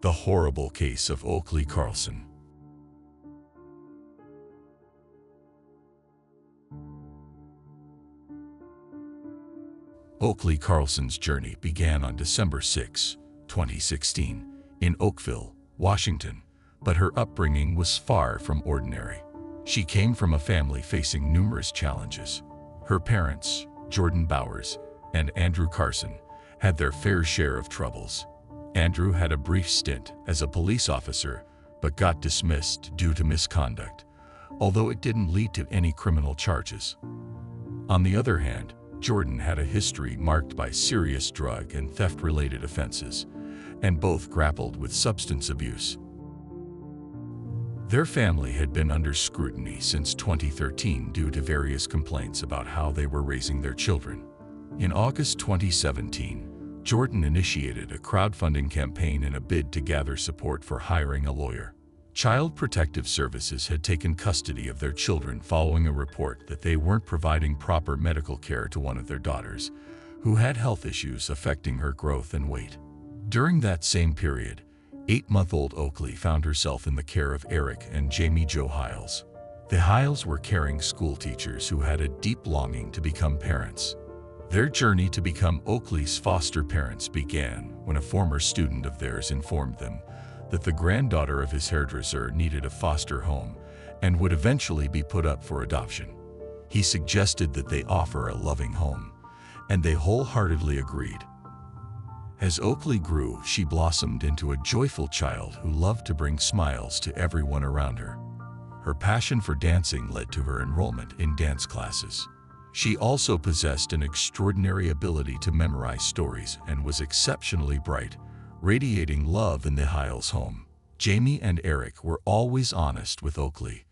The horrible case of Oakley Carlson. Oakley Carlson's journey began on December 6, 2016, in Oakville, Washington, but her upbringing was far from ordinary. She came from a family facing numerous challenges. Her parents, Jordan Bowers and Andrew Carson, had their fair share of troubles. Andrew had a brief stint as a police officer, but got dismissed due to misconduct, although it didn't lead to any criminal charges. On the other hand, Jordan had a history marked by serious drug and theft-related offenses, and both grappled with substance abuse. Their family had been under scrutiny since 2013 due to various complaints about how they were raising their children. In August 2017, Jordan initiated a crowdfunding campaign in a bid to gather support for hiring a lawyer. Child Protective Services had taken custody of their children following a report that they weren't providing proper medical care to one of their daughters, who had health issues affecting her growth and weight. During that same period, 8-month-old Oakley found herself in the care of Eric and Jamie Jo Hiles. The Hiles were caring school teachers who had a deep longing to become parents. Their journey to become Oakley's foster parents began when a former student of theirs informed them that the granddaughter of his hairdresser needed a foster home and would eventually be put up for adoption. He suggested that they offer a loving home, and they wholeheartedly agreed. As Oakley grew, she blossomed into a joyful child who loved to bring smiles to everyone around her. Her passion for dancing led to her enrollment in dance classes. She also possessed an extraordinary ability to memorize stories and was exceptionally bright, radiating love in the Hiles home. Jamie and Eric were always honest with Oakley,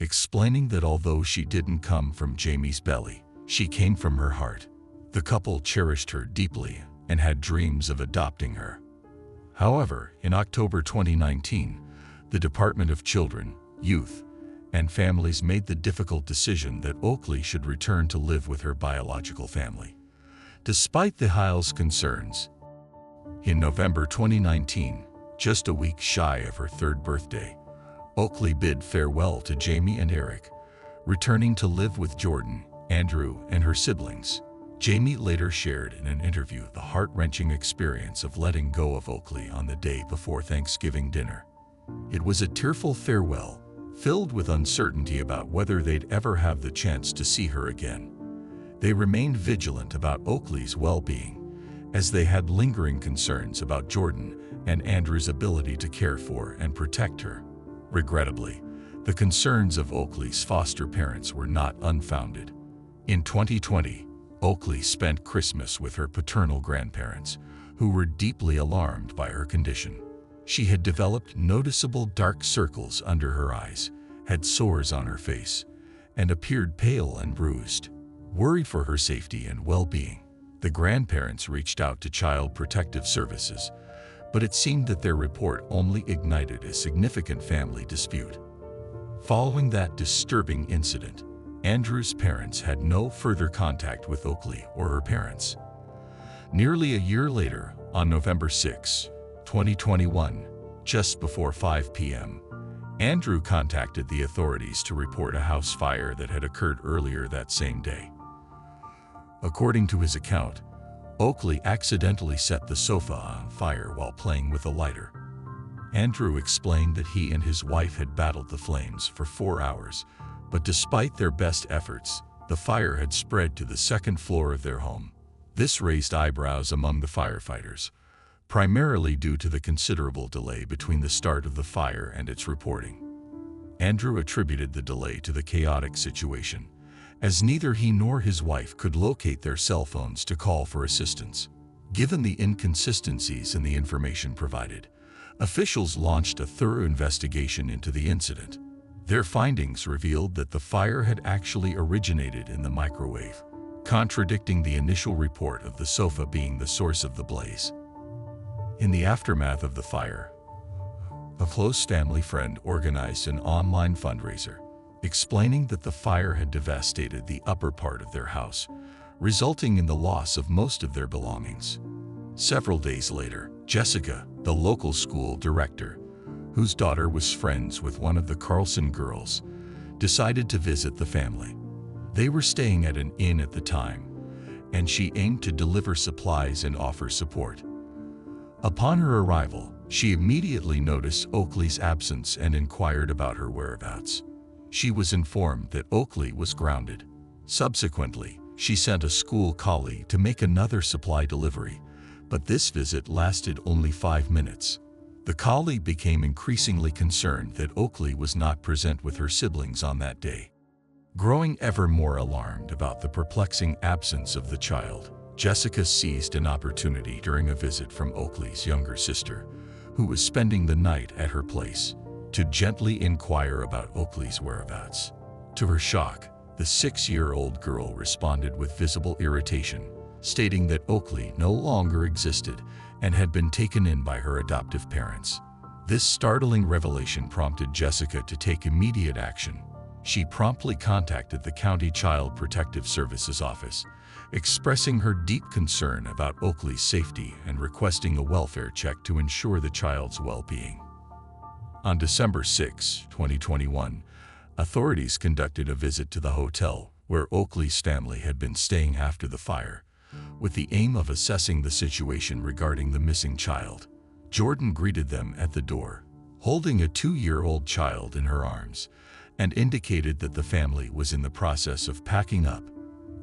explaining that although she didn't come from Jamie's belly, she came from her heart. The couple cherished her deeply and had dreams of adopting her. However, in October 2019, the Department of Children, Youth, and Families made the difficult decision that Oakley should return to live with her biological family. Despite the Hiles' concerns, in November 2019, just a week shy of her 3rd birthday, Oakley bid farewell to Jamie and Eric, returning to live with Jordan, Andrew, and her siblings. Jamie later shared in an interview the heart-wrenching experience of letting go of Oakley on the day before Thanksgiving dinner. It was a tearful farewell, filled with uncertainty about whether they'd ever have the chance to see her again. They remained vigilant about Oakley's well-being, as they had lingering concerns about Jordan and Andrew's ability to care for and protect her. Regrettably, the concerns of Oakley's foster parents were not unfounded. In 2020, Oakley spent Christmas with her paternal grandparents, who were deeply alarmed by her condition. She had developed noticeable dark circles under her eyes, had sores on her face, and appeared pale and bruised. Worried for her safety and well-being, the grandparents reached out to Child Protective Services, but it seemed that their report only ignited a significant family dispute. Following that disturbing incident, Andrew's parents had no further contact with Oakley or her parents. Nearly a year later, on November 6, 2021, just before 5 p.m., Andrew contacted the authorities to report a house fire that had occurred earlier that same day. According to his account, Oakley accidentally set the sofa on fire while playing with a lighter. Andrew explained that he and his wife had battled the flames for 4 hours, but despite their best efforts, the fire had spread to the 2nd floor of their home. This raised eyebrows among the firefighters, primarily due to the considerable delay between the start of the fire and its reporting. Andrew attributed the delay to the chaotic situation, as neither he nor his wife could locate their cell phones to call for assistance. Given the inconsistencies in the information provided, officials launched a thorough investigation into the incident. Their findings revealed that the fire had actually originated in the microwave, contradicting the initial report of the sofa being the source of the blaze. In the aftermath of the fire, a close family friend organized an online fundraiser, explaining that the fire had devastated the upper part of their house, resulting in the loss of most of their belongings. Several days later, Jessica, the local school director, whose daughter was friends with one of the Carlson girls, decided to visit the family. They were staying at an inn at the time, and she aimed to deliver supplies and offer support. Upon her arrival, she immediately noticed Oakley's absence and inquired about her whereabouts. She was informed that Oakley was grounded. Subsequently, she sent a school colleague to make another supply delivery, but this visit lasted only 5 minutes. The colleague became increasingly concerned that Oakley was not present with her siblings on that day. Growing ever more alarmed about the perplexing absence of the child, Jessica seized an opportunity during a visit from Oakley's younger sister, who was spending the night at her place, to gently inquire about Oakley's whereabouts. To her shock, the 6-year-old girl responded with visible irritation, stating that Oakley no longer existed and had been taken in by her adoptive parents. This startling revelation prompted Jessica to take immediate action. She promptly contacted the County Child Protective Services office, expressing her deep concern about Oakley's safety and requesting a welfare check to ensure the child's well-being. On December 6, 2021, authorities conducted a visit to the hotel where Oakley's family had been staying after the fire, with the aim of assessing the situation regarding the missing child. Jordan greeted them at the door, holding a 2-year-old child in her arms, and indicated that the family was in the process of packing up.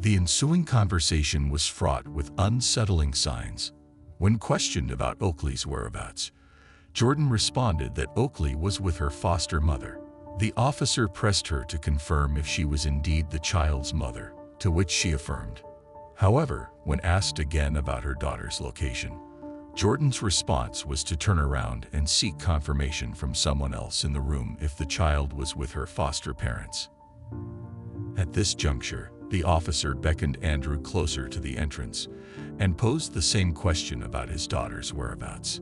The ensuing conversation was fraught with unsettling signs. When questioned about Oakley's whereabouts, Jordan responded that Oakley was with her foster mother. The officer pressed her to confirm if she was indeed the child's mother, to which she affirmed. However, when asked again about her daughter's location, Jordan's response was to turn around and seek confirmation from someone else in the room if the child was with her foster parents. At this juncture, the officer beckoned Andrew closer to the entrance and posed the same question about his daughter's whereabouts.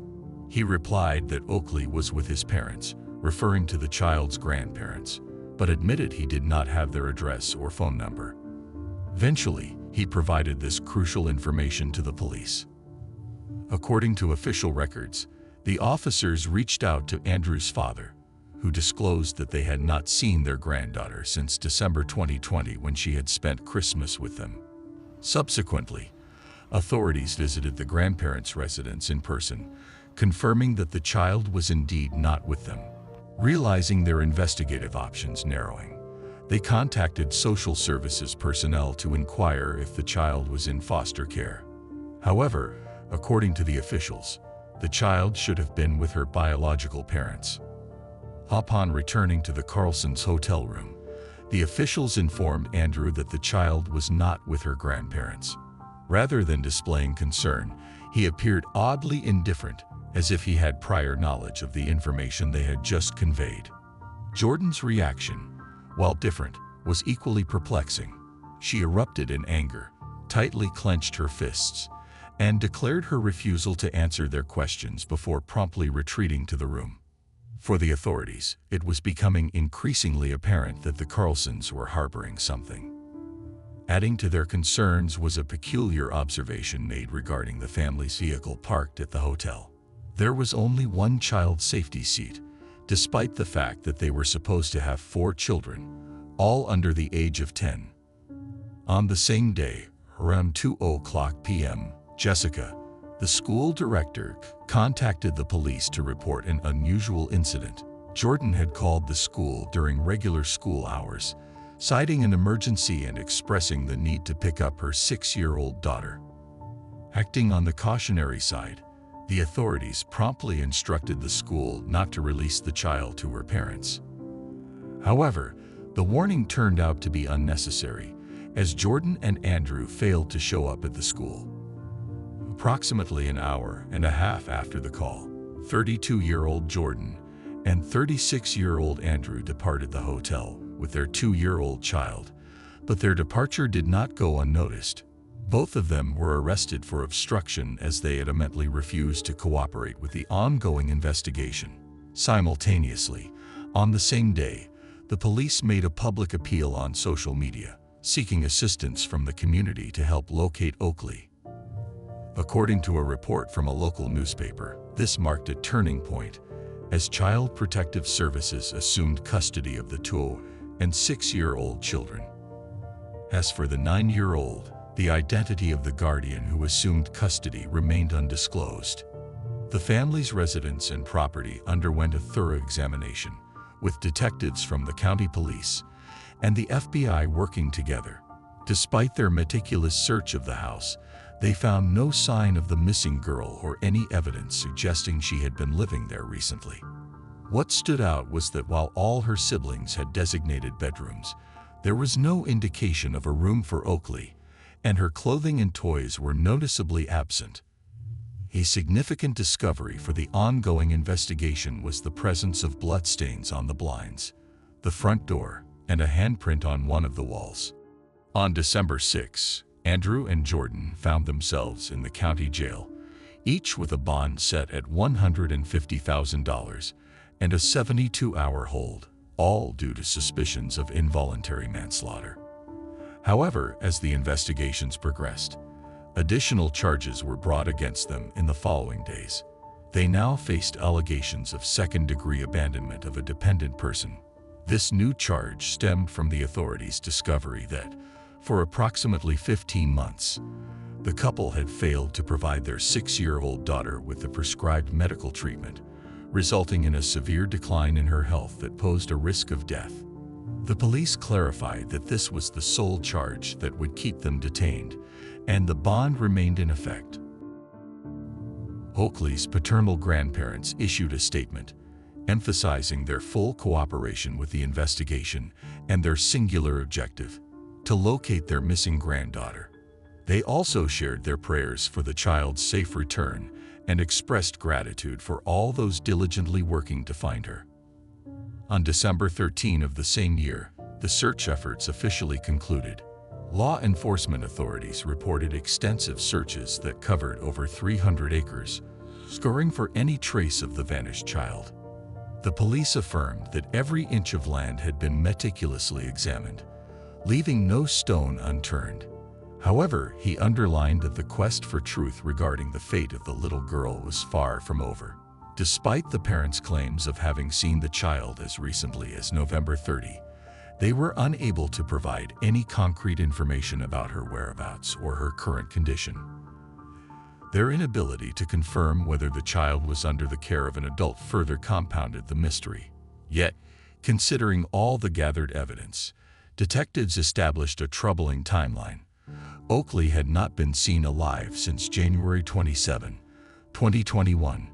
He replied that Oakley was with his parents, referring to the child's grandparents, but admitted he did not have their address or phone number. Eventually, he provided this crucial information to the police. According to official records, the officers reached out to Andrew's father, who disclosed that they had not seen their granddaughter since December 2020 when she had spent Christmas with them. Subsequently, authorities visited the grandparents' residence in person, confirming that the child was indeed not with them. Realizing their investigative options narrowing, they contacted social services personnel to inquire if the child was in foster care. However, according to the officials, the child should have been with her biological parents. Upon returning to the Carlsons' hotel room, the officials informed Andrew that the child was not with her grandparents. Rather than displaying concern, he appeared oddly indifferent, as if he had prior knowledge of the information they had just conveyed. Jordan's reaction, while different, was equally perplexing. She erupted in anger, tightly clenched her fists, and declared her refusal to answer their questions before promptly retreating to the room. For the authorities, it was becoming increasingly apparent that the Carlsons were harboring something. Adding to their concerns was a peculiar observation made regarding the family's vehicle parked at the hotel. There was only one child safety seat, despite the fact that they were supposed to have 4 children, all under the age of 10. On the same day, around 2:00 p.m., Jessica, the school director, contacted the police to report an unusual incident. Jordan had called the school during regular school hours, citing an emergency and expressing the need to pick up her 6-year-old daughter. Acting on the cautionary side, the authorities promptly instructed the school not to release the child to her parents. However, the warning turned out to be unnecessary, as Jordan and Andrew failed to show up at the school. Approximately an hour and a half after the call, 32-year-old Jordan and 36-year-old Andrew departed the hotel with their 2-year-old child, but their departure did not go unnoticed. Both of them were arrested for obstruction as they adamantly refused to cooperate with the ongoing investigation. Simultaneously, on the same day, the police made a public appeal on social media, seeking assistance from the community to help locate Oakley. According to a report from a local newspaper, this marked a turning point as Child Protective Services assumed custody of the 2 and 6-year-old children. As for the 9-year-old, the identity of the guardian who assumed custody remained undisclosed. The family's residence and property underwent a thorough examination, with detectives from the county police and the FBI working together. Despite their meticulous search of the house, they found no sign of the missing girl or any evidence suggesting she had been living there recently. What stood out was that while all her siblings had designated bedrooms, there was no indication of a room for Oakley, and her clothing and toys were noticeably absent. A significant discovery for the ongoing investigation was the presence of bloodstains on the blinds, the front door, and a handprint on one of the walls. On December 6, Andrew and Jordan found themselves in the county jail, each with a bond set at $150,000 and a 72-hour hold, all due to suspicions of involuntary manslaughter. However, as the investigations progressed, additional charges were brought against them in the following days. They now faced allegations of second-degree abandonment of a dependent person. This new charge stemmed from the authorities' discovery that, for approximately 15 months, the couple had failed to provide their 6-year-old daughter with the prescribed medical treatment, resulting in a severe decline in her health that posed a risk of death. The police clarified that this was the sole charge that would keep them detained, and the bond remained in effect. Oakley's paternal grandparents issued a statement, emphasizing their full cooperation with the investigation and their singular objective: to locate their missing granddaughter. They also shared their prayers for the child's safe return and expressed gratitude for all those diligently working to find her. On December 13 of the same year, the search efforts officially concluded. Law enforcement authorities reported extensive searches that covered over 300 acres, scouring for any trace of the vanished child. The police affirmed that every inch of land had been meticulously examined, leaving no stone unturned. However, he underlined that the quest for truth regarding the fate of the little girl was far from over. Despite the parents' claims of having seen the child as recently as November 30, they were unable to provide any concrete information about her whereabouts or her current condition. Their inability to confirm whether the child was under the care of an adult further compounded the mystery. Yet, considering all the gathered evidence, detectives established a troubling timeline. Oakley had not been seen alive since January 27, 2021.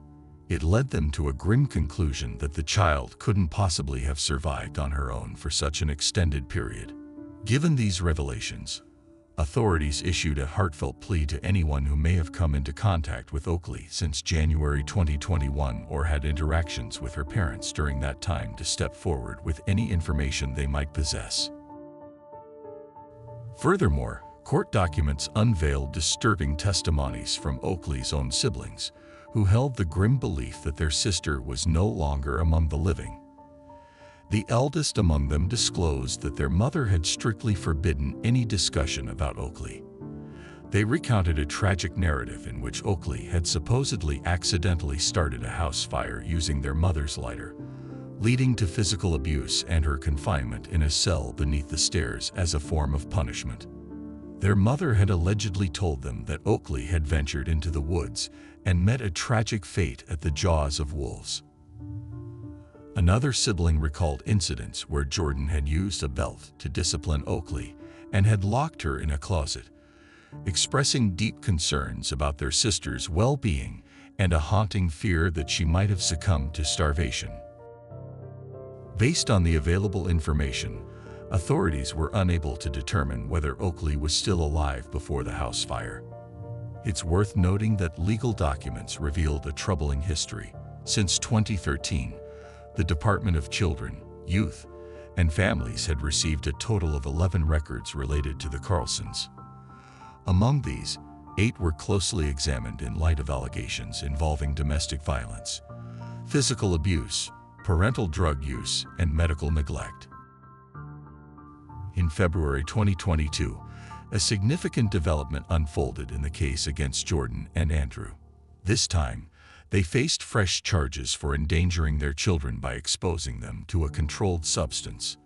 It led them to a grim conclusion that the child couldn't possibly have survived on her own for such an extended period. Given these revelations, authorities issued a heartfelt plea to anyone who may have come into contact with Oakley since January 2021 or had interactions with her parents during that time to step forward with any information they might possess. Furthermore, court documents unveiled disturbing testimonies from Oakley's own siblings, who held the grim belief that their sister was no longer among the living. The eldest among them disclosed that their mother had strictly forbidden any discussion about Oakley. They recounted a tragic narrative in which Oakley had supposedly accidentally started a house fire using their mother's lighter, leading to physical abuse and her confinement in a cell beneath the stairs as a form of punishment. Their mother had allegedly told them that Oakley had ventured into the woods and met a tragic fate at the jaws of wolves. Another sibling recalled incidents where Jordan had used a belt to discipline Oakley and had locked her in a closet, expressing deep concerns about their sister's well-being and a haunting fear that she might have succumbed to starvation. Based on the available information, authorities were unable to determine whether Oakley was still alive before the house fire. It's worth noting that legal documents revealed a troubling history. Since 2013, the Department of Children, Youth, and Families had received a total of 11 records related to the Carlsons. Among these, 8 were closely examined in light of allegations involving domestic violence, physical abuse, parental drug use, and medical neglect. In February 2022, A significant development unfolded in the case against Jordan and Andrew. This time, they faced fresh charges for endangering their children by exposing them to a controlled substance.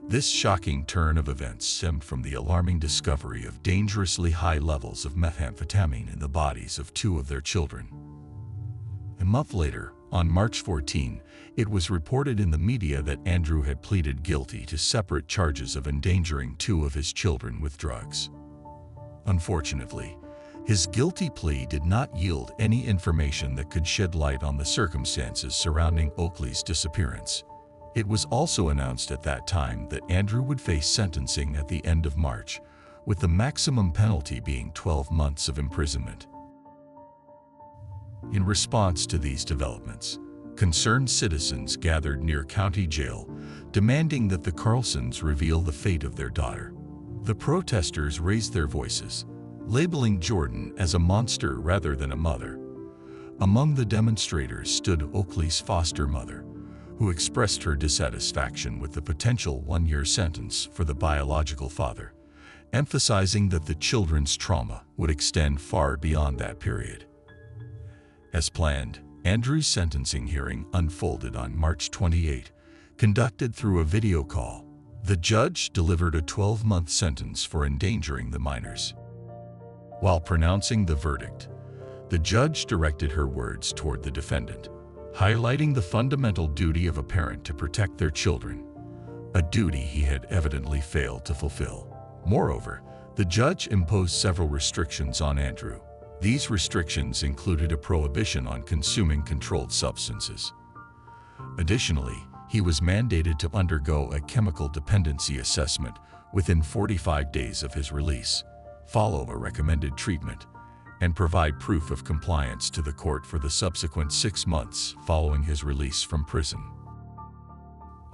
This shocking turn of events stemmed from the alarming discovery of dangerously high levels of methamphetamine in the bodies of two of their children. A month later, on March 14, it was reported in the media that Andrew had pleaded guilty to separate charges of endangering two of his children with drugs. Unfortunately, his guilty plea did not yield any information that could shed light on the circumstances surrounding Oakley's disappearance. It was also announced at that time that Andrew would face sentencing at the end of March, with the maximum penalty being 12 months of imprisonment. In response to these developments, concerned citizens gathered near County Jail, demanding that the Carlsons reveal the fate of their daughter. The protesters raised their voices, labeling Jordan as a monster rather than a mother. Among the demonstrators stood Oakley's foster mother, who expressed her dissatisfaction with the potential one-year sentence for the biological father, emphasizing that the children's trauma would extend far beyond that period. As planned, Andrew's sentencing hearing unfolded on March 28, conducted through a video call. The judge delivered a 12-month sentence for endangering the minors. While pronouncing the verdict, the judge directed her words toward the defendant, highlighting the fundamental duty of a parent to protect their children, a duty he had evidently failed to fulfill. Moreover, the judge imposed several restrictions on Andrew. These restrictions included a prohibition on consuming controlled substances. Additionally, he was mandated to undergo a chemical dependency assessment within 45 days of his release, follow a recommended treatment, and provide proof of compliance to the court for the subsequent 6 months following his release from prison.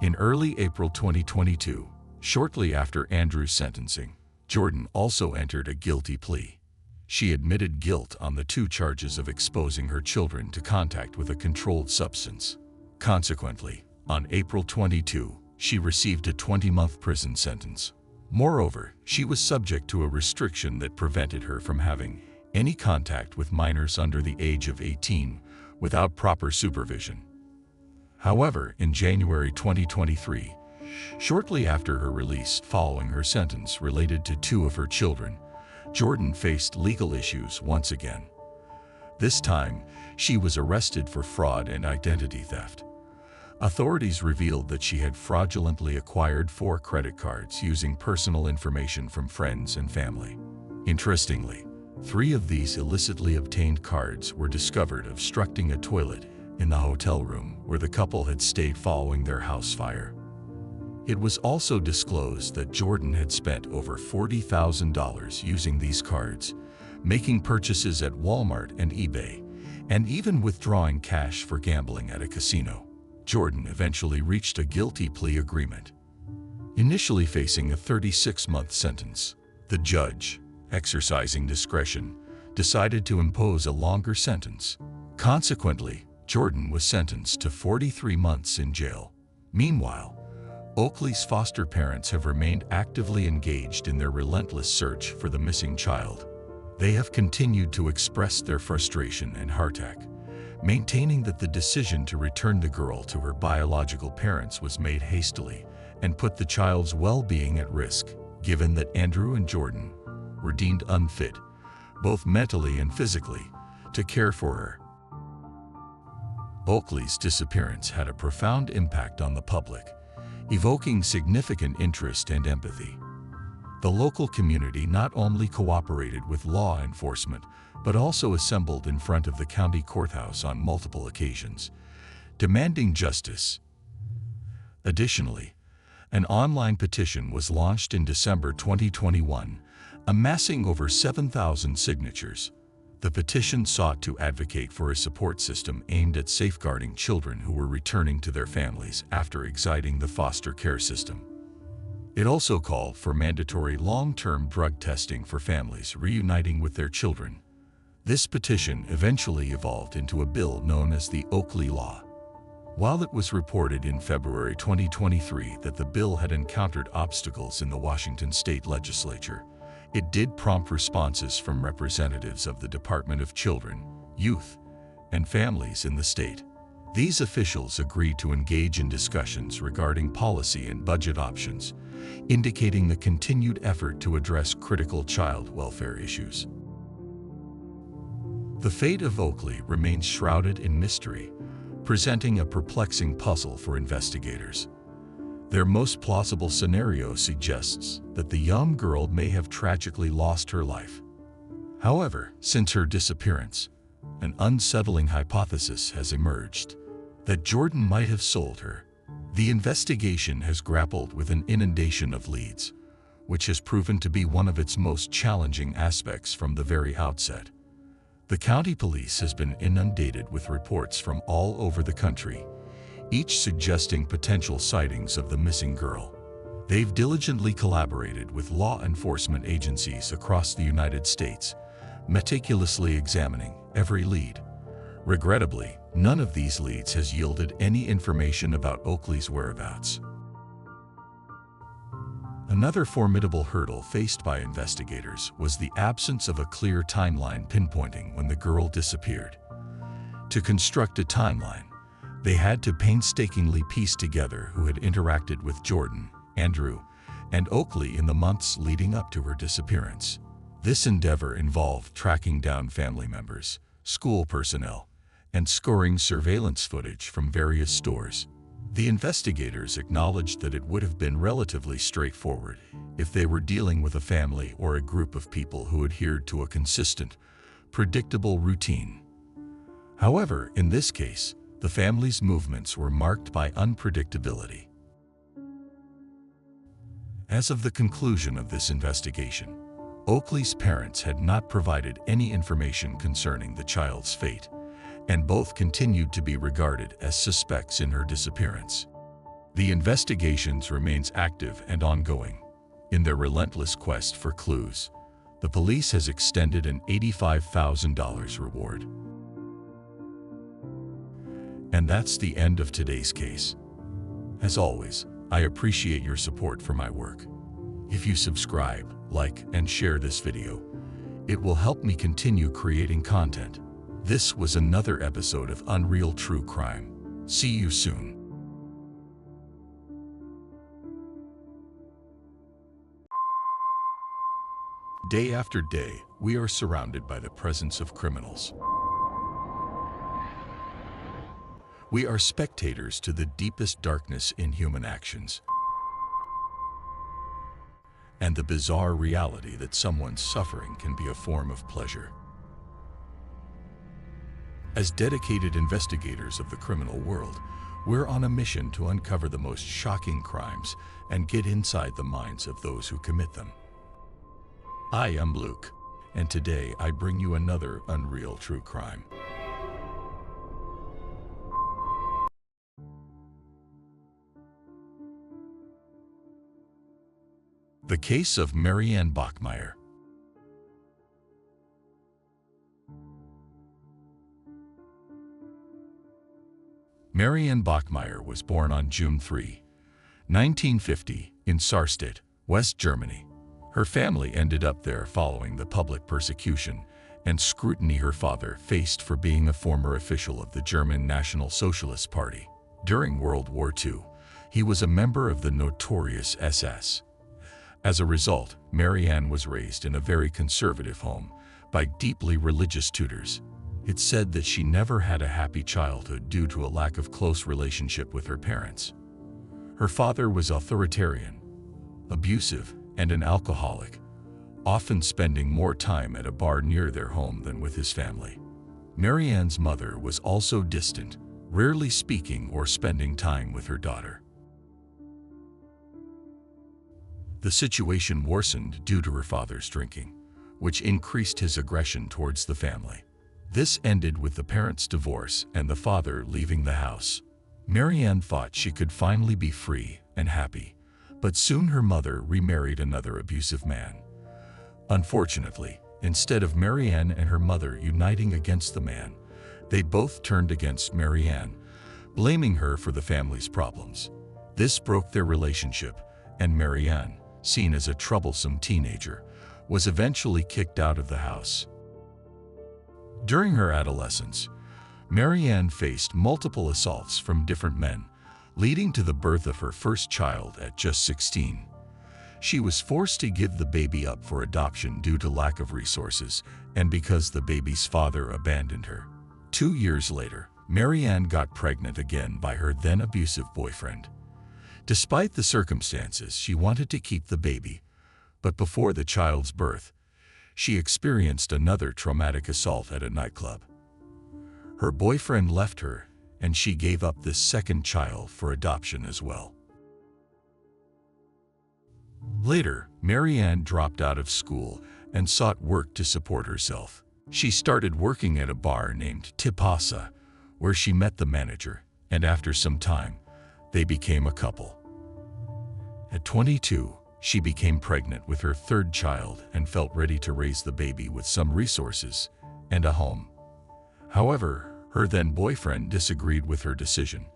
In early April 2022, shortly after Andrew's sentencing, Jordan also entered a guilty plea. She admitted guilt on the 2 charges of exposing her children to contact with a controlled substance. Consequently, on April 22, she received a 20-month prison sentence. Moreover, she was subject to a restriction that prevented her from having any contact with minors under the age of 18 without proper supervision. However, in January 2023, shortly after her release following her sentence related to 2 of her children, Jordan faced legal issues once again. This time, she was arrested for fraud and identity theft. Authorities revealed that she had fraudulently acquired 4 credit cards using personal information from friends and family. Interestingly, 3 of these illicitly obtained cards were discovered obstructing a toilet in the hotel room where the couple had stayed following their house fire. It was also disclosed that Jordan had spent over $40,000 using these cards, making purchases at Walmart and eBay, and even withdrawing cash for gambling at a casino. Jordan eventually reached a guilty plea agreement. Initially facing a 36-month sentence, the judge, exercising discretion, decided to impose a longer sentence. Consequently, Jordan was sentenced to 43 months in jail. Meanwhile, Oakley's foster parents have remained actively engaged in their relentless search for the missing child. They have continued to express their frustration and heartache, maintaining that the decision to return the girl to her biological parents was made hastily and put the child's well-being at risk, given that Andrew and Jordan were deemed unfit, both mentally and physically, to care for her. Oakley's disappearance had a profound impact on the public, evoking significant interest and empathy. The local community not only cooperated with law enforcement, but also assembled in front of the county courthouse on multiple occasions, demanding justice. Additionally, an online petition was launched in December 2021, amassing over 7,000 signatures. The petition sought to advocate for a support system aimed at safeguarding children who were returning to their families after exiting the foster care system. It also called for mandatory long-term drug testing for families reuniting with their children. This petition eventually evolved into a bill known as the Oakley Law. While it was reported in February 2023 that the bill had encountered obstacles in the Washington state legislature, It did prompt responses from representatives of the Department of Children, Youth, and Families in the state. These officials agreed to engage in discussions regarding policy and budget options, indicating the continued effort to address critical child welfare issues. The fate of Oakley remains shrouded in mystery, presenting a perplexing puzzle for investigators. Their most plausible scenario suggests that the young girl may have tragically lost her life. However, since her disappearance, an unsettling hypothesis has emerged that Jordan might have sold her. The investigation has grappled with an inundation of leads, which has proven to be one of its most challenging aspects from the very outset. The county police has been inundated with reports from all over the country, each suggesting potential sightings of the missing girl. They've diligently collaborated with law enforcement agencies across the United States, meticulously examining every lead. Regrettably, none of these leads has yielded any information about Oakley's whereabouts. Another formidable hurdle faced by investigators was the absence of a clear timeline pinpointing when the girl disappeared. To construct a timeline, they had to painstakingly piece together who had interacted with Jordan, Andrew, and Oakley in the months leading up to her disappearance. This endeavor involved tracking down family members, school personnel, and scoring surveillance footage from various stores. The investigators acknowledged that it would have been relatively straightforward if they were dealing with a family or a group of people who adhered to a consistent, predictable routine. However, in this case, the family's movements were marked by unpredictability. As of the conclusion of this investigation, Oakley's parents had not provided any information concerning the child's fate, and both continued to be regarded as suspects in her disappearance. The investigations remains active and ongoing. In their relentless quest for clues, the police has extended an $85,000 reward. And that's the end of today's case. As always, I appreciate your support for my work. If you subscribe, like, and share this video, it will help me continue creating content. This was another episode of Unreal True Crime. See you soon. Day after day, we are surrounded by the presence of criminals. We are spectators to the deepest darkness in human actions, and the bizarre reality that someone's suffering can be a form of pleasure. As dedicated investigators of the criminal world, we're on a mission to uncover the most shocking crimes and get inside the minds of those who commit them. I am Luke, and today I bring you another Unreal True Crime. The case of Marianne Bachmeier. Marianne Bachmeier was born on June 3, 1950, in Sarstedt, West Germany. Her family ended up there following the public persecution and scrutiny her father faced for being a former official of the German National Socialist Party. During World War II, he was a member of the notorious SS. As a result, Marianne was raised in a very conservative home by deeply religious tutors. It's said that she never had a happy childhood due to a lack of close relationship with her parents. Her father was authoritarian, abusive, and an alcoholic, often spending more time at a bar near their home than with his family. Marianne's mother was also distant, rarely speaking or spending time with her daughter. The situation worsened due to her father's drinking, which increased his aggression towards the family. This ended with the parents' divorce and the father leaving the house. Marianne thought she could finally be free and happy, but soon her mother remarried another abusive man. Unfortunately, instead of Marianne and her mother uniting against the man, they both turned against Marianne, blaming her for the family's problems. This broke their relationship, and Marianne, seen as a troublesome teenager, was eventually kicked out of the house. During her adolescence, Marianne faced multiple assaults from different men, leading to the birth of her first child at just 16. She was forced to give the baby up for adoption due to lack of resources and because the baby's father abandoned her. 2 years later, Marianne got pregnant again by her then abusive boyfriend. Despite the circumstances, she wanted to keep the baby, but before the child's birth, she experienced another traumatic assault at a nightclub. Her boyfriend left her, and she gave up this second child for adoption as well. Later, Marianne dropped out of school and sought work to support herself. She started working at a bar named Tipasa, where she met the manager, and after some time, they became a couple. At 22, she became pregnant with her third child and felt ready to raise the baby with some resources and a home. However, her then boyfriend disagreed with her decision,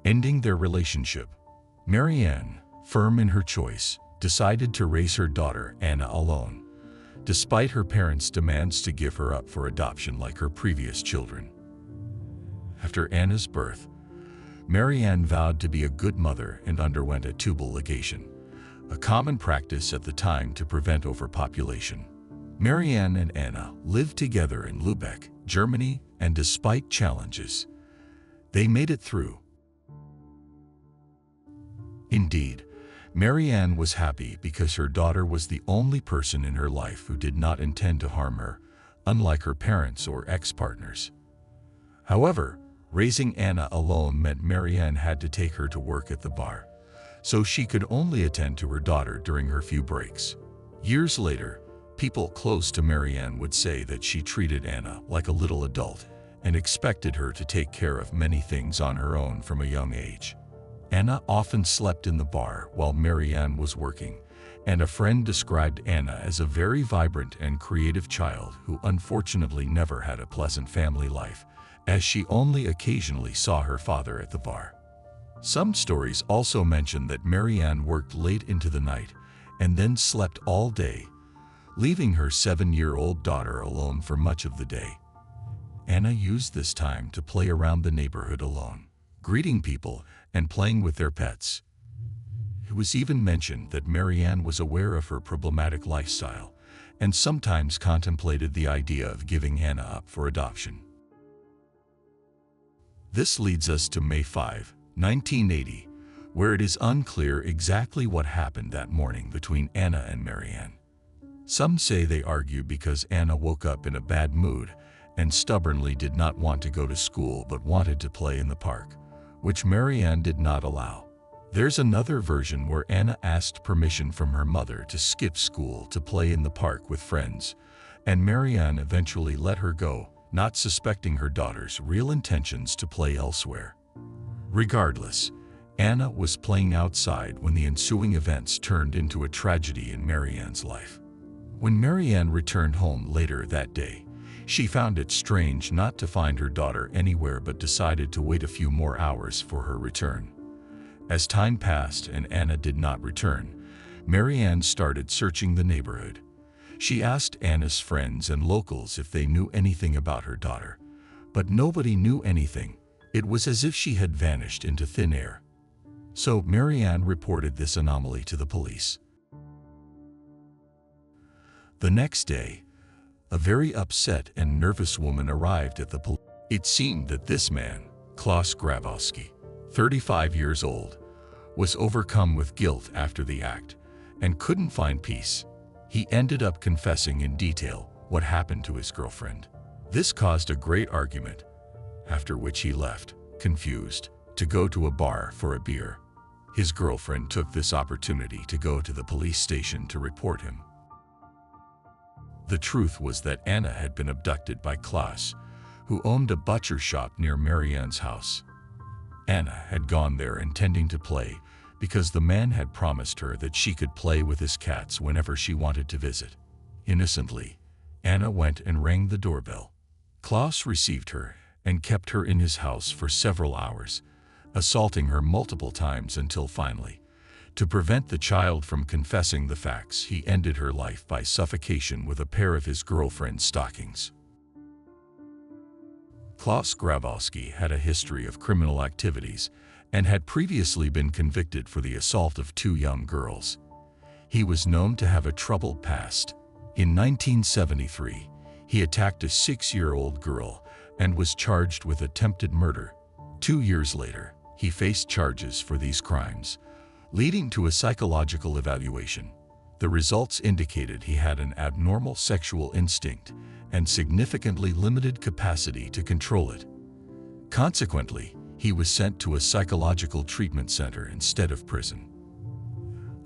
ending their relationship. Marianne, firm in her choice, decided to raise her daughter Anna alone, despite her parents' demands to give her up for adoption like her previous children. After Anna's birth, Marianne vowed to be a good mother and underwent a tubal ligation, a common practice at the time to prevent overpopulation. Marianne and Anna lived together in Lübeck, Germany, and despite challenges, they made it through. Indeed, Marianne was happy because her daughter was the only person in her life who did not intend to harm her, unlike her parents or ex-partners. However, raising Anna alone meant Marianne had to take her to work at the bar, so she could only attend to her daughter during her few breaks. Years later, people close to Marianne would say that she treated Anna like a little adult and expected her to take care of many things on her own from a young age. Anna often slept in the bar while Marianne was working, and a friend described Anna as a very vibrant and creative child who unfortunately never had a pleasant family life, as she only occasionally saw her father at the bar. Some stories also mention that Marianne worked late into the night and then slept all day, leaving her 7-year-old daughter alone for much of the day. Anna used this time to play around the neighborhood alone, greeting people and playing with their pets. It was even mentioned that Marianne was aware of her problematic lifestyle and sometimes contemplated the idea of giving Anna up for adoption. This leads us to May 5, 1980, where it is unclear exactly what happened that morning between Anna and Marianne. Some say they argued because Anna woke up in a bad mood and stubbornly did not want to go to school but wanted to play in the park, which Marianne did not allow. There's another version where Anna asked permission from her mother to skip school to play in the park with friends, and Marianne eventually let her go, not suspecting her daughter's real intentions to play elsewhere. Regardless, Anna was playing outside when the ensuing events turned into a tragedy in Marianne's life. When Marianne returned home later that day, she found it strange not to find her daughter anywhere but decided to wait a few more hours for her return. As time passed and Anna did not return, Marianne started searching the neighborhood. She asked Anna's friends and locals if they knew anything about her daughter, but nobody knew anything. It was as if she had vanished into thin air. So Marianne reported this anomaly to the police. The next day, a very upset and nervous woman arrived at the police. It seemed that this man, Klaus Grabowski, 35 years old, was overcome with guilt after the act and couldn't find peace. He ended up confessing in detail what happened to his girlfriend. This caused a great argument, after which he left, confused, to go to a bar for a beer. His girlfriend took this opportunity to go to the police station to report him. The truth was that Anna had been abducted by Klaus, who owned a butcher shop near Marianne's house. Anna had gone there intending to play because the man had promised her that she could play with his cats whenever she wanted to visit. Innocently, Anna went and rang the doorbell. Klaus received her and kept her in his house for several hours, assaulting her multiple times until finally, To prevent the child from confessing the facts, he ended her life by suffocation with a pair of his girlfriend's stockings. Klaus Grabowski had a history of criminal activities and had previously been convicted for the assault of 2 young girls. He was known to have a troubled past. In 1973, he attacked a 6-year-old girl and was charged with attempted murder. 2 years later, he faced charges for these crimes, leading to a psychological evaluation. The results indicated he had an abnormal sexual instinct and significantly limited capacity to control it. Consequently, he was sent to a psychological treatment center instead of prison.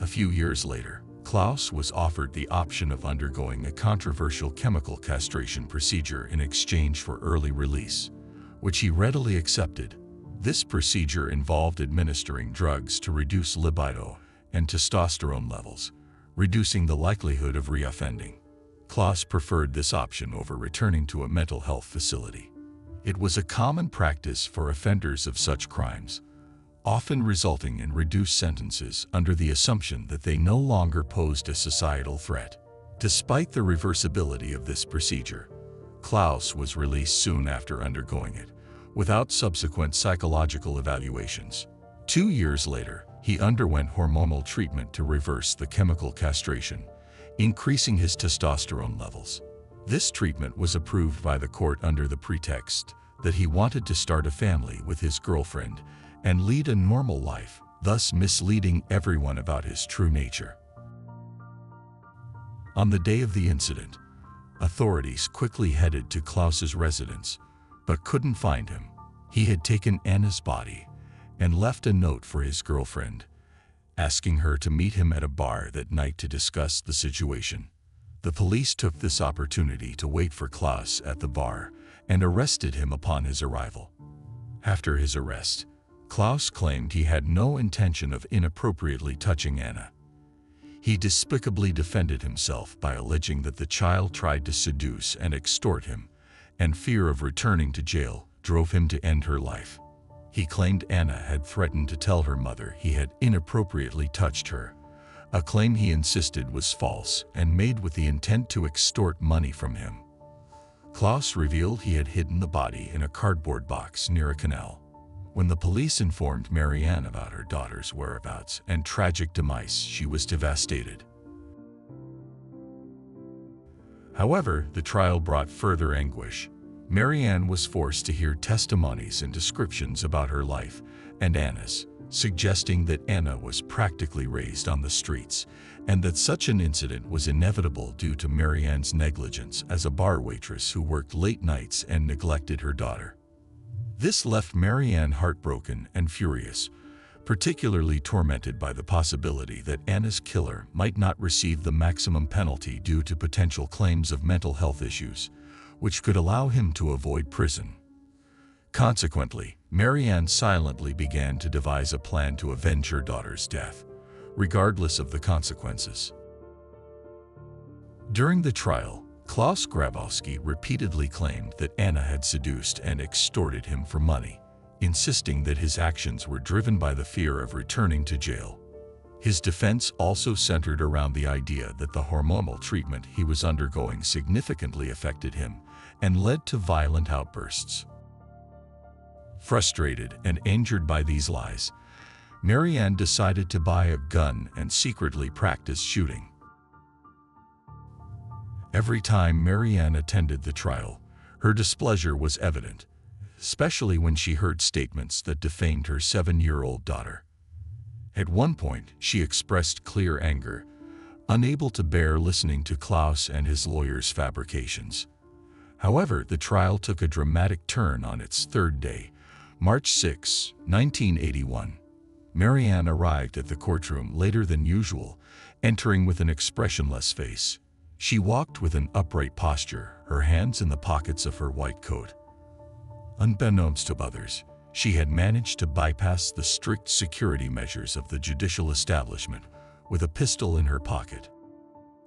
A few years later, Klaus was offered the option of undergoing a controversial chemical castration procedure in exchange for early release, which he readily accepted. This procedure involved administering drugs to reduce libido and testosterone levels, reducing the likelihood of reoffending. Klaus preferred this option over returning to a mental health facility. It was a common practice for offenders of such crimes, often resulting in reduced sentences under the assumption that they no longer posed a societal threat. Despite the reversibility of this procedure, Klaus was released soon after undergoing it, without subsequent psychological evaluations. 2 years later, he underwent hormonal treatment to reverse the chemical castration, increasing his testosterone levels. This treatment was approved by the court under the pretext that he wanted to start a family with his girlfriend and lead a normal life, thus misleading everyone about his true nature. On the day of the incident, authorities quickly headed to Klaus's residence, but couldn't find him. He had taken Anna's body and left a note for his girlfriend, asking her to meet him at a bar that night to discuss the situation. The police took this opportunity to wait for Klaus at the bar and arrested him upon his arrival. After his arrest, Klaus claimed he had no intention of inappropriately touching Anna. He despicably defended himself by alleging that the child tried to seduce and extort him, and fear of returning to jail drove him to end her life. He claimed Anna had threatened to tell her mother he had inappropriately touched her, a claim he insisted was false and made with the intent to extort money from him. Klaus revealed he had hidden the body in a cardboard box near a canal. When the police informed Marianne about her daughter's whereabouts and tragic demise, she was devastated. However, the trial brought further anguish. Marianne was forced to hear testimonies and descriptions about her life and Anna's, suggesting that Anna was practically raised on the streets and that such an incident was inevitable due to Marianne's negligence as a bar waitress who worked late nights and neglected her daughter. This left Marianne heartbroken and furious, particularly tormented by the possibility that Anna's killer might not receive the maximum penalty due to potential claims of mental health issues, which could allow him to avoid prison. Consequently, Marianne silently began to devise a plan to avenge her daughter's death, regardless of the consequences. During the trial, Klaus Grabowski repeatedly claimed that Anna had seduced and extorted him for money, insisting that his actions were driven by the fear of returning to jail. His defense also centered around the idea that the hormonal treatment he was undergoing significantly affected him and led to violent outbursts. Frustrated and injured by these lies, Marianne decided to buy a gun and secretly practice shooting. Every time Marianne attended the trial, her displeasure was evident, especially when she heard statements that defamed her 7-year-old daughter. At one point, she expressed clear anger, unable to bear listening to Klaus and his lawyer's fabrications. However, the trial took a dramatic turn on its third day, March 6, 1981. Marianne arrived at the courtroom later than usual, entering with an expressionless face. She walked with an upright posture, her hands in the pockets of her white coat. Unbeknownst to others, she had managed to bypass the strict security measures of the judicial establishment with a pistol in her pocket.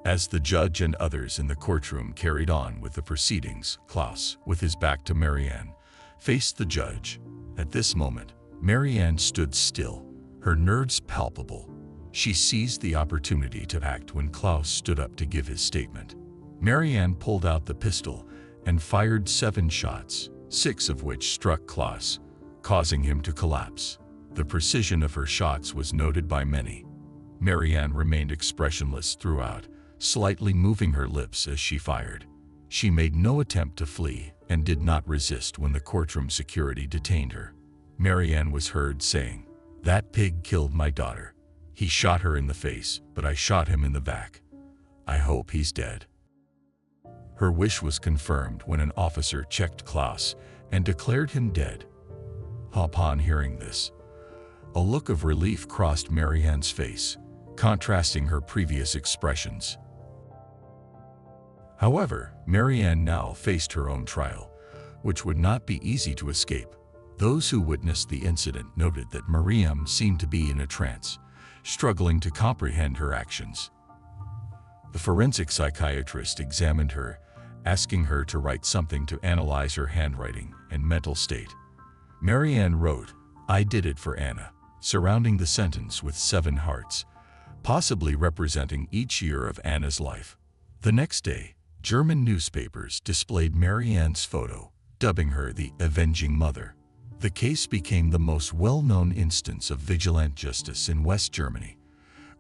As the judge and others in the courtroom carried on with the proceedings, Klaus, with his back to Marianne, faced the judge. At this moment, Marianne stood still, her nerves palpable. She seized the opportunity to act when Klaus stood up to give his statement. Marianne pulled out the pistol and fired 7 shots, 6 of which struck Klaus, causing him to collapse. The precision of her shots was noted by many. Marianne remained expressionless throughout, slightly moving her lips as she fired. She made no attempt to flee and did not resist when the courtroom security detained her. Marianne was heard saying, "That pig killed my daughter. He shot her in the face, but I shot him in the back. I hope he's dead." Her wish was confirmed when an officer checked Klaus and declared him dead. Upon hearing this, a look of relief crossed Marianne's face, contrasting her previous expressions. However, Marianne now faced her own trial, which would not be easy to escape. Those who witnessed the incident noted that Marianne seemed to be in a trance, struggling to comprehend her actions. The forensic psychiatrist examined her, asking her to write something to analyze her handwriting and mental state. Marianne wrote, "I did it for Anna," surrounding the sentence with 7 hearts, possibly representing each year of Anna's life. The next day, German newspapers displayed Marianne's photo, dubbing her the Avenging Mother. The case became the most well-known instance of vigilante justice in West Germany,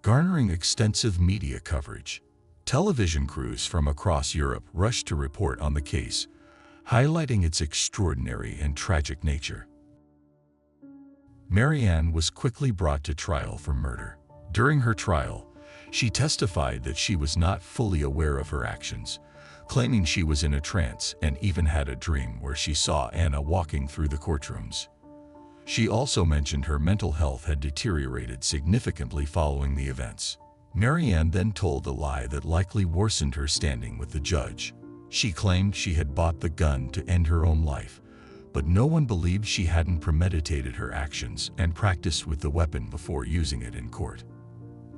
garnering extensive media coverage. Television crews from across Europe rushed to report on the case, highlighting its extraordinary and tragic nature. Marianne was quickly brought to trial for murder. During her trial, she testified that she was not fully aware of her actions, claiming she was in a trance and even had a dream where she saw Anna walking through the courtrooms. She also mentioned her mental health had deteriorated significantly following the events. Marianne then told a lie that likely worsened her standing with the judge. She claimed she had bought the gun to end her own life, but no one believed she hadn't premeditated her actions and practiced with the weapon before using it in court.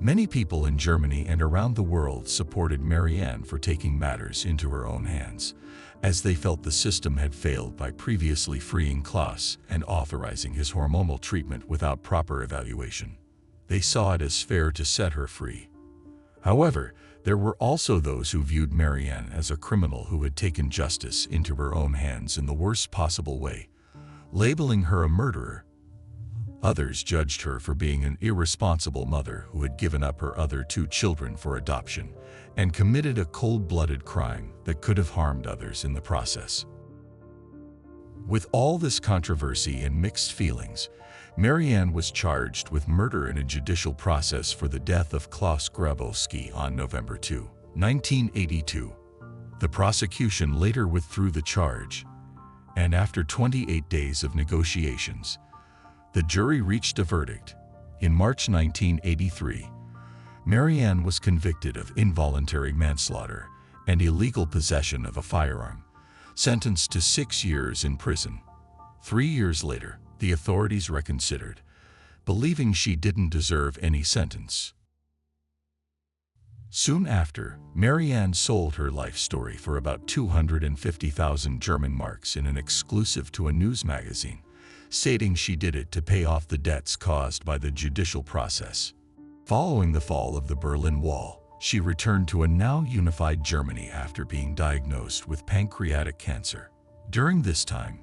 Many people in Germany and around the world supported Marianne for taking matters into her own hands, as they felt the system had failed by previously freeing Klaus and authorizing his hormonal treatment without proper evaluation. They saw it as fair to set her free. However, there were also those who viewed Marianne as a criminal who had taken justice into her own hands in the worst possible way, labeling her a murderer. Others judged her for being an irresponsible mother who had given up her other 2 children for adoption and committed a cold-blooded crime that could have harmed others in the process. With all this controversy and mixed feelings, Marianne was charged with murder in a judicial process for the death of Klaus Grabowski on November 2, 1982. The prosecution later withdrew the charge, and after 28 days of negotiations, the jury reached a verdict. In March 1983, Marianne was convicted of involuntary manslaughter and illegal possession of a firearm, sentenced to 6 years in prison. 3 years later, the authorities reconsidered, believing she didn't deserve any sentence. Soon after, Marianne sold her life story for about 250,000 German marks in an exclusive to a news magazine, stating she did it to pay off the debts caused by the judicial process. Following the fall of the Berlin Wall, she returned to a now unified Germany after being diagnosed with pancreatic cancer. During this time,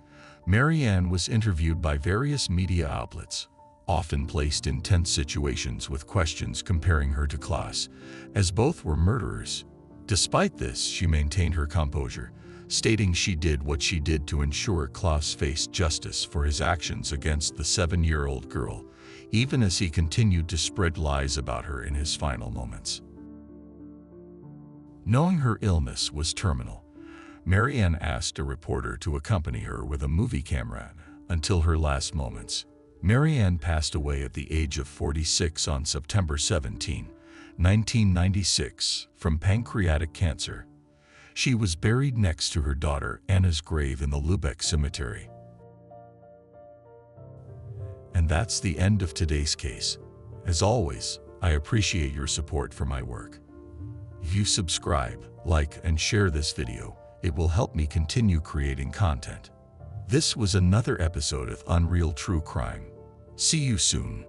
Marianne was interviewed by various media outlets, often placed in tense situations with questions comparing her to Klaus, as both were murderers. Despite this, she maintained her composure, stating she did what she did to ensure Klaus faced justice for his actions against the 7-year-old girl, even as he continued to spread lies about her in his final moments. Knowing her illness was terminal, Marianne asked a reporter to accompany her with a movie camera until her last moments. Marianne passed away at the age of 46 on September 17, 1996, from pancreatic cancer. She was buried next to her daughter Anna's grave in the Lübeck cemetery. And that's the end of today's case. As always, I appreciate your support for my work. If you subscribe, like, and share this video, it will help me continue creating content. This was another episode of Unreal True Crime. See you soon.